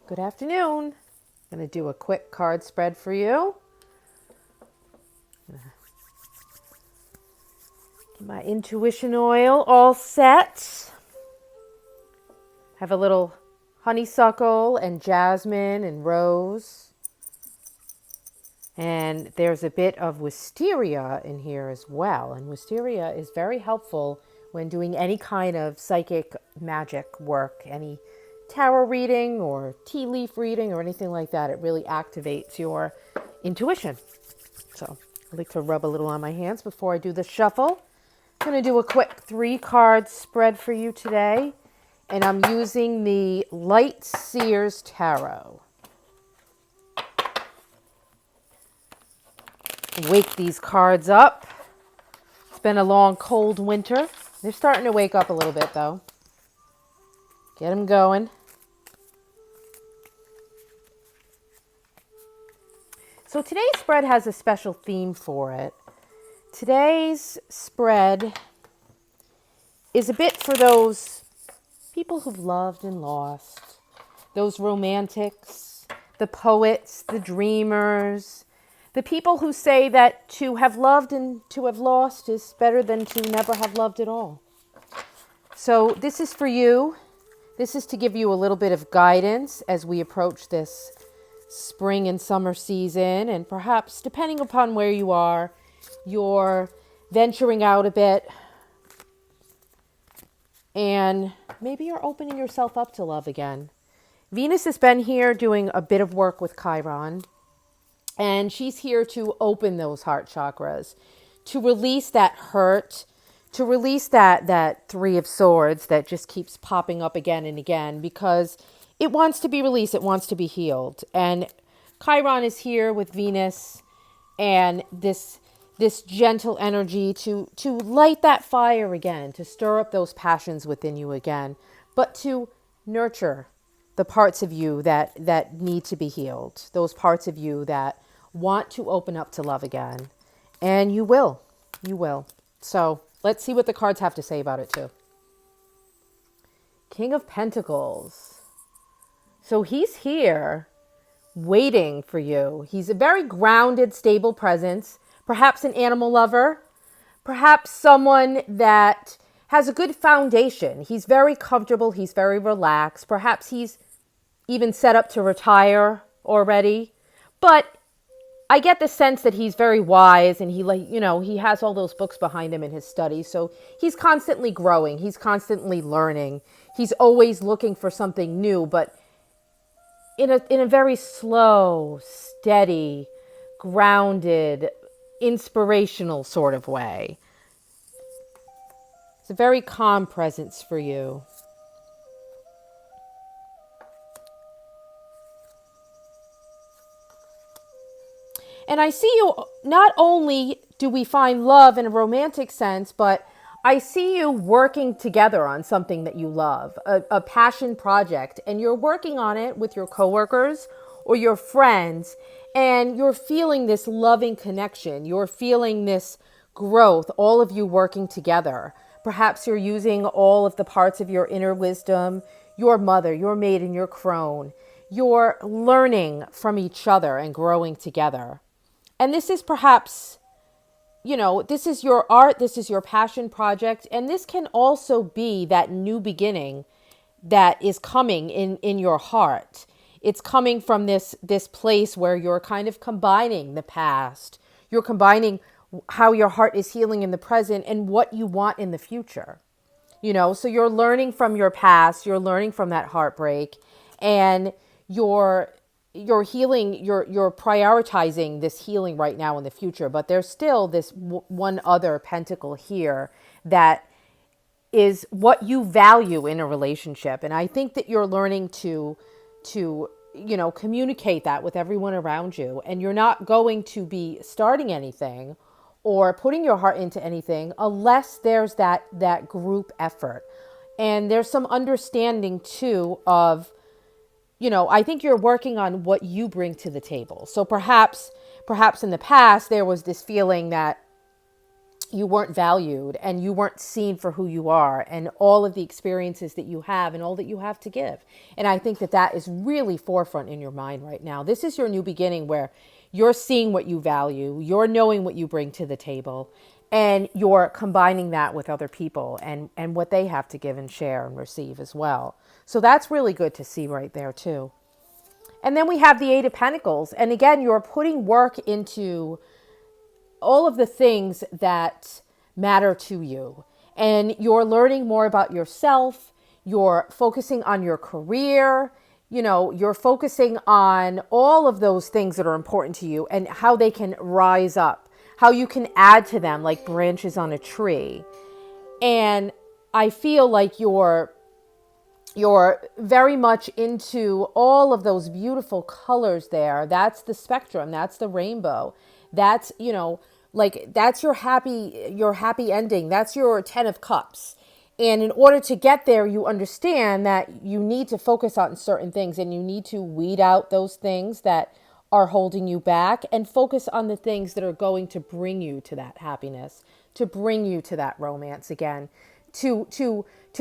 Good afternoon. I'm going to do a quick card spread for you. Get my intuition oil all set. Have a little honeysuckle and jasmine and rose. And there's a bit of wisteria in here as well. And wisteria is very helpful when doing any kind of psychic magic work, any tarot reading or tea leaf reading or anything like that. It really activates your intuition. So I like to rub a little on my hands before I do the shuffle. I'm going to do a quick 3-card spread for you today. And I'm using the Light Seers Tarot. Wake these cards up. It's been a long, cold winter. They're starting to wake up a little bit, though. Get them going. So today's spread has a special theme for it. Today's spread is a bit for those people who've loved and lost, those romantics, the poets, the dreamers, the people who say that to have loved and to have lost is better than to never have loved at all. So this is for you. This is to give you a little bit of guidance as we approach this spring and summer season. And perhaps, depending upon where you are, you're venturing out a bit. And maybe you're opening yourself up to love again. Venus has been here doing a bit of work with Chiron. And she's here to open those heart chakras, to release that hurt, to release that 3 of Swords that just keeps popping up again and again because it wants to be released. It wants to be healed. And Chiron is here with Venus and this gentle energy to light that fire again, to stir up those passions within you again, but to nurture the parts of you that need to be healed, those parts of you that want to open up to love again. And you will. You will. So let's see what the cards have to say about it too. King of Pentacles. So he's here waiting for you. He's a very grounded, stable presence, perhaps an animal lover, perhaps someone that has a good foundation. He's very comfortable. He's very relaxed. Perhaps he's even set up to retire already. But I get the sense that he's very wise and he has all those books behind him in his studies. So he's constantly growing. He's constantly learning. He's always looking for something new, but in a very slow, steady, grounded, inspirational sort of way. It's a very calm presence for you. And I see you, not only do we find love in a romantic sense, but I see you working together on something that you love, a passion project, and you're working on it with your coworkers or your friends, and you're feeling this loving connection. You're feeling this growth, all of you working together. Perhaps you're using all of the parts of your inner wisdom, your mother, your maiden, your crone. You're learning from each other and growing together. And this is perhaps, this is your art, this is your passion project, and this can also be that new beginning that is coming in your heart. It's coming from this place where you're kind of combining the past. You're combining how your heart is healing in the present and what you want in the future. So you're learning from your past, you're learning from that heartbreak, and you're healing, you're prioritizing this healing right now in the future. But there's still this one other pentacle here that is what you value in a relationship. And I think that you're learning to communicate that with everyone around you. And you're not going to be starting anything or putting your heart into anything unless there's that group effort. And there's some understanding too of, I think you're working on what you bring to the table. So perhaps in the past, there was this feeling that, you weren't valued and you weren't seen for who you are and all of the experiences that you have and all that you have to give. And I think that that is really forefront in your mind right now. This is your new beginning where you're seeing what you value, you're knowing what you bring to the table, and you're combining that with other people and what they have to give and share and receive as well. So that's really good to see right there too. And then we have the Eight of Pentacles. And again, you're putting work into all of the things that matter to you. And you're learning more about yourself. You're focusing on your career. You're focusing on all of those things that are important to you and how they can rise up, how you can add to them like branches on a tree. And I feel like you're very much into all of those beautiful colors there. That's the spectrum. That's the rainbow. That's, that's your happy ending. That's your 10 of cups. And in order to get there, you understand that you need to focus on certain things and you need to weed out those things that are holding you back and focus on the things that are going to bring you to that happiness, to bring you to that romance again, to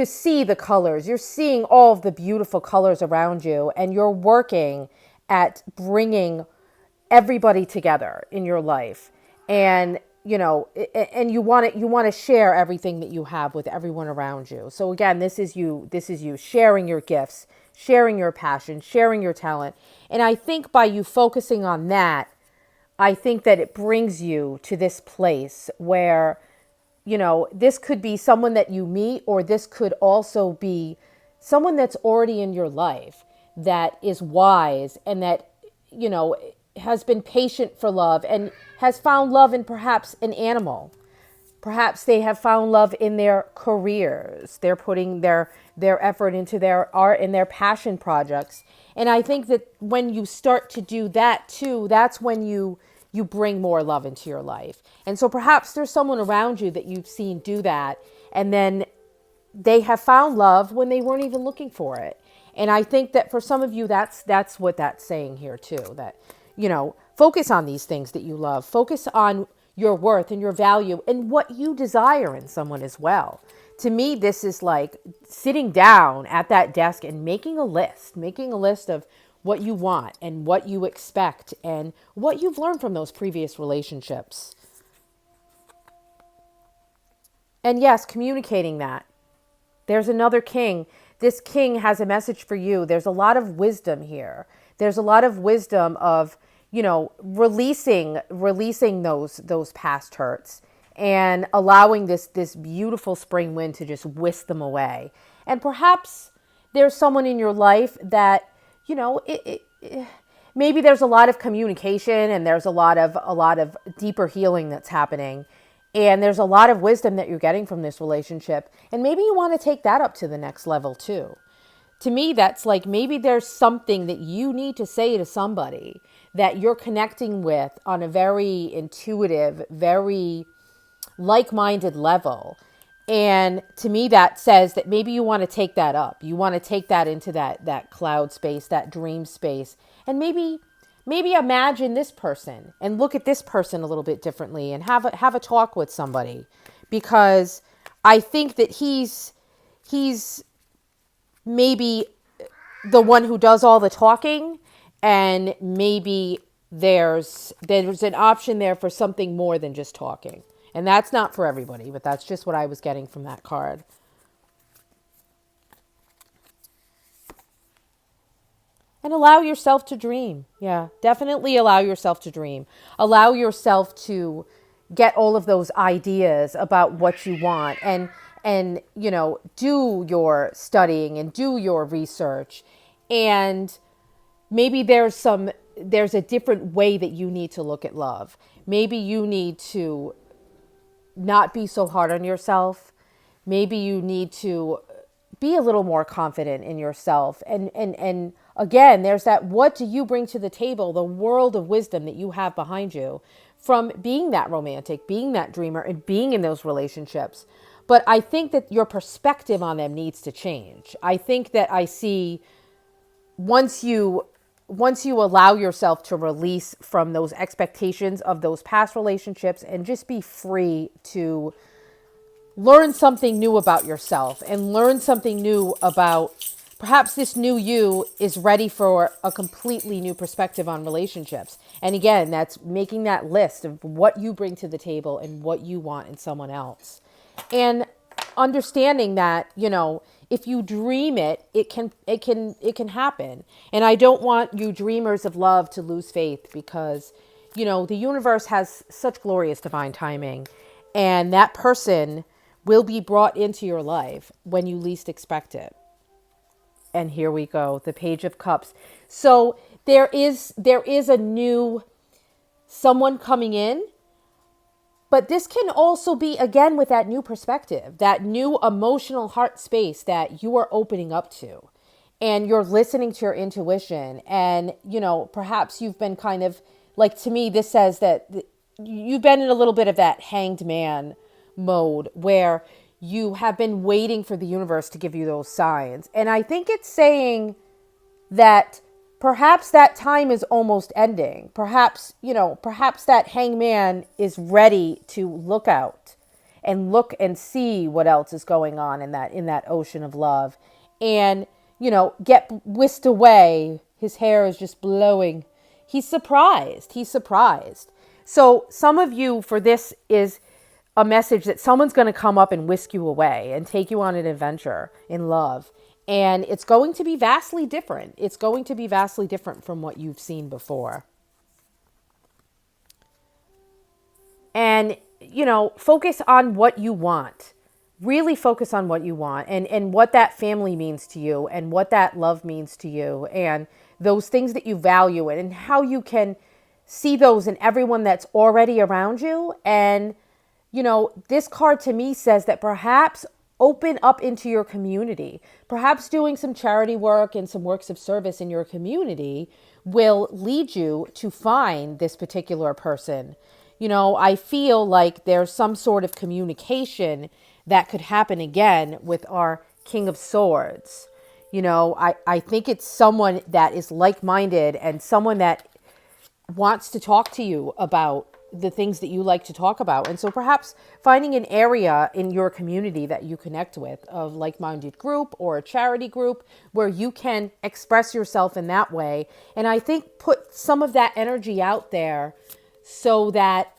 see the colors. You're seeing all of the beautiful colors around you and you're working at bringing everybody together in your life. And and you want to share everything that you have with everyone around you. So again, this is you sharing your gifts, sharing your passion, sharing your talent. And I think by you focusing on that, I think that it brings you to this place where, this could be someone that you meet, or this could also be someone that's already in your life that is wise and that, has been patient for love and has found love in perhaps an animal. Perhaps they have found love in their careers. They're putting their effort into their art and their passion projects. And I think that when you start to do that too, that's when you bring more love into your life. And so perhaps there's someone around you that you've seen do that, and then they have found love when they weren't even looking for it. And I think that for some of you, that's what that's saying here too, that, focus on these things that you love, focus on your worth and your value and what you desire in someone as well. To me, this is like sitting down at that desk and making a list of what you want and what you expect and what you've learned from those previous relationships. And yes, communicating that. There's another king. This king has a message for you. There's a lot of wisdom here. There's a lot of wisdom of, releasing those past hurts and allowing this beautiful spring wind to just whisk them away. And perhaps there's someone in your life that, maybe there's a lot of communication and there's a lot of deeper healing that's happening. And there's a lot of wisdom that you're getting from this relationship. And maybe you want to take that up to the next level too. To me, that's like maybe there's something that you need to say to somebody that you're connecting with on a very intuitive, very like-minded level. And to me, that says that maybe you want to take that up. You want to take that into that cloud space, that dream space. And maybe imagine this person and look at this person a little bit differently and have a talk with somebody, because I think that he's maybe the one who does all the talking, and maybe there's an option there for something more than just talking. And that's not for everybody, but that's just what I was getting from that card. And allow yourself to dream. Yeah, definitely allow yourself to dream. Allow yourself to get all of those ideas about what you want and do your studying and do your research. And maybe there's a different way that you need to look at love. Maybe you need to not be so hard on yourself. Maybe you need to be a little more confident in yourself. And again, there's that, what do you bring to the table? The world of wisdom that you have behind you from being that romantic, being that dreamer, and being in those relationships. But I think that your perspective on them needs to change. I think that I see once you once you allow yourself to release from those expectations of those past relationships and just be free to learn something new about yourself and learn something new about perhaps this new you is ready for a completely new perspective on relationships. And again, that's making that list of what you bring to the table and what you want in someone else. And understanding that, if you dream it, it can happen. And I don't want you dreamers of love to lose faith because, the universe has such glorious divine timing, and that person will be brought into your life when you least expect it. And here we go, the Page of Cups. So there is a new someone coming in, but this can also be, again, with that new perspective, that new emotional heart space that you are opening up to. And you're listening to your intuition. And, perhaps you've been kind of, like, to me, this says that you've been in a little bit of that hanged man mode where you have been waiting for the universe to give you those signs. And I think it's saying that perhaps that time is almost ending. Perhaps that hangman is ready to look out and look and see what else is going on in that ocean of love, and, get whisked away. His hair is just blowing. He's surprised. So some of you, for this is a message that someone's going to come up and whisk you away and take you on an adventure in love. And it's going to be vastly different. It's going to be vastly different from what you've seen before. And, focus on what you want. Really focus on what you want and what that family means to you and what that love means to you and those things that you value and how you can see those in everyone that's already around you. And, this card to me says that perhaps open up into your community. Perhaps doing some charity work and some works of service in your community will lead you to find this particular person. I feel like there's some sort of communication that could happen again with our King of Swords. I think it's someone that is like-minded and someone that wants to talk to you about the things that you like to talk about. And so perhaps finding an area in your community that you connect with, a like-minded group or a charity group where you can express yourself in that way. And I think put some of that energy out there so that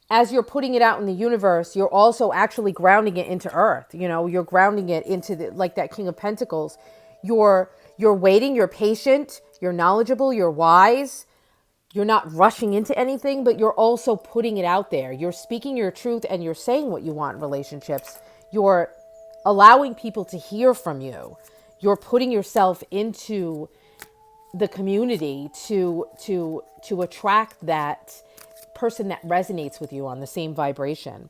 as you're putting it out in the universe, you're also actually grounding it into earth. You're grounding it into like that King of Pentacles. You're waiting, you're patient, you're knowledgeable, you're wise. You're not rushing into anything, but you're also putting it out there. You're speaking your truth and you're saying what you want in relationships. You're allowing people to hear from you. You're putting yourself into the community to attract that person that resonates with you on the same vibration.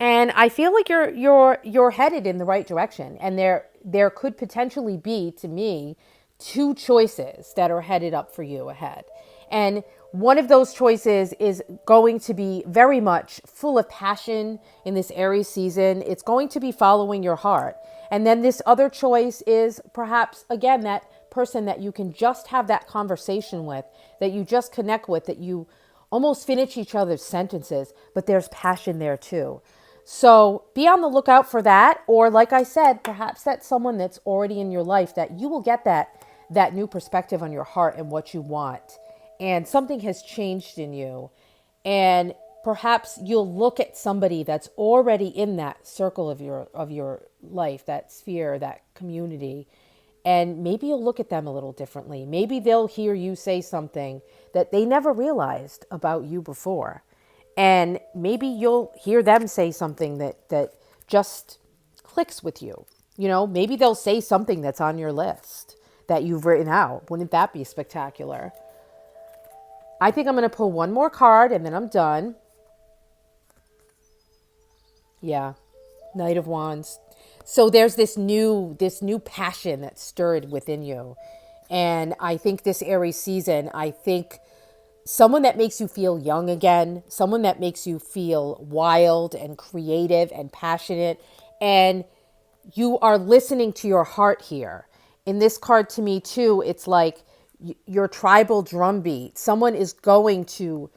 And I feel like you're headed in the right direction. And there could potentially be, to me, two choices that are headed up for you ahead. And one of those choices is going to be very much full of passion in this Aries season. It's going to be following your heart. And then this other choice is perhaps, again, that person that you can just have that conversation with, that you just connect with, that you almost finish each other's sentences, but there's passion there too. So be on the lookout for that. Or like I said, perhaps that's someone that's already in your life that you will get that new perspective on your heart and what you want. And something has changed in you. And perhaps you'll look at somebody that's already in that circle of your life, that sphere, that community. And maybe you'll look at them a little differently. Maybe they'll hear you say something that they never realized about you before. And maybe you'll hear them say something that just clicks with you. Maybe they'll say something that's on your list that you've written out. Wouldn't that be spectacular? I think I'm going to pull one more card and then I'm done. Yeah, Knight of Wands. So there's this new passion that's stirred within you. And I think this Aries season, someone that makes you feel young again, someone that makes you feel wild and creative and passionate. And you are listening to your heart here. In this card to me too, it's like your tribal drum beat. Someone is going to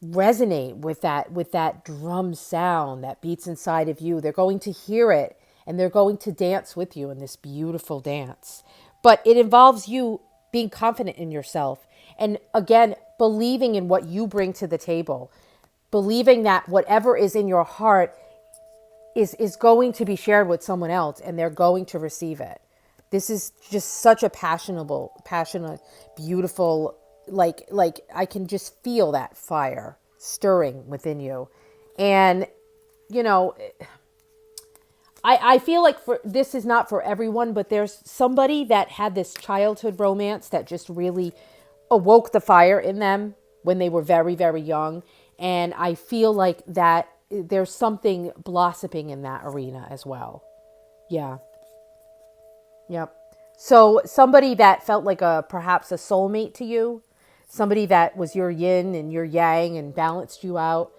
resonate with that drum sound that beats inside of you. They're going to hear it and they're going to dance with you in this beautiful dance. But it involves you being confident in yourself and again believing in what you bring to the table. Believing that whatever is in your heart is going to be shared with someone else and they're going to receive it. This is just such a passionate, beautiful, like I can just feel that fire stirring within you. And, you know, I feel like this is not for everyone, but there's somebody that had this childhood romance that just really awoke the fire in them when they were very, very young. And I feel like that there's something blossoming in that arena as well. Yeah. Yep. So somebody that felt like perhaps a soulmate to you, somebody that was your yin and your yang and balanced you out.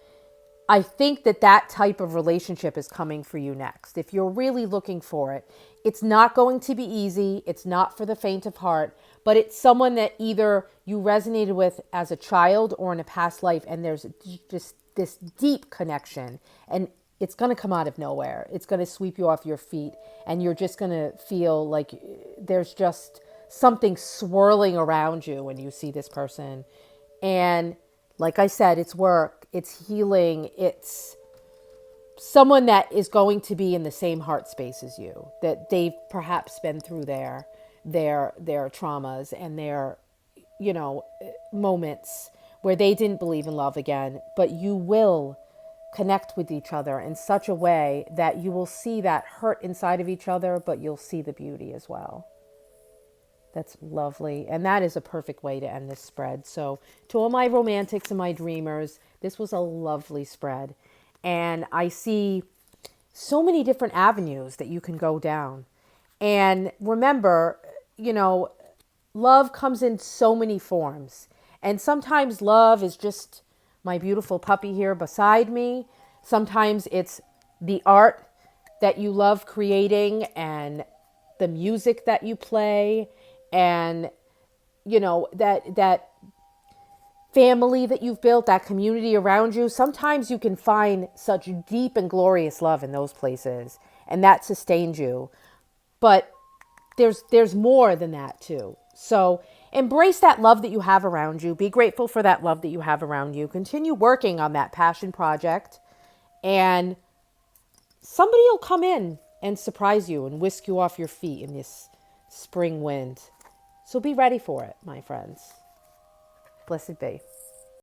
I think that type of relationship is coming for you next. If you're really looking for it, it's not going to be easy. It's not for the faint of heart, but it's someone that either you resonated with as a child or in a past life. And there's just this deep connection and it's going to come out of nowhere. It's going to sweep you off your feet and you're just going to feel like there's just something swirling around you when you see this person. And like I said, it's work, it's healing, it's someone that is going to be in the same heart space as you, that they've perhaps been through their traumas and their, you know, moments where they didn't believe in love again, but you will connect with each other in such a way that you will see that hurt inside of each other, but you'll see the beauty as well. That's lovely. And that is a perfect way to end this spread. So to all my romantics and my dreamers, this was a lovely spread. And I see so many different avenues that you can go down. And remember, you know, love comes in so many forms. And sometimes love is just my beautiful puppy here beside me. Sometimes it's the art that you love creating and the music that you play and, you know, that family that you've built, that community around you. Sometimes you can find such deep and glorious love in those places and that sustains you. But there's more than that too. So embrace that love that you have around you. Be grateful for that love that you have around you. Continue working on that passion project and somebody will come in and surprise you and whisk you off your feet in this spring wind. So be ready for it, my friends. Blessed be.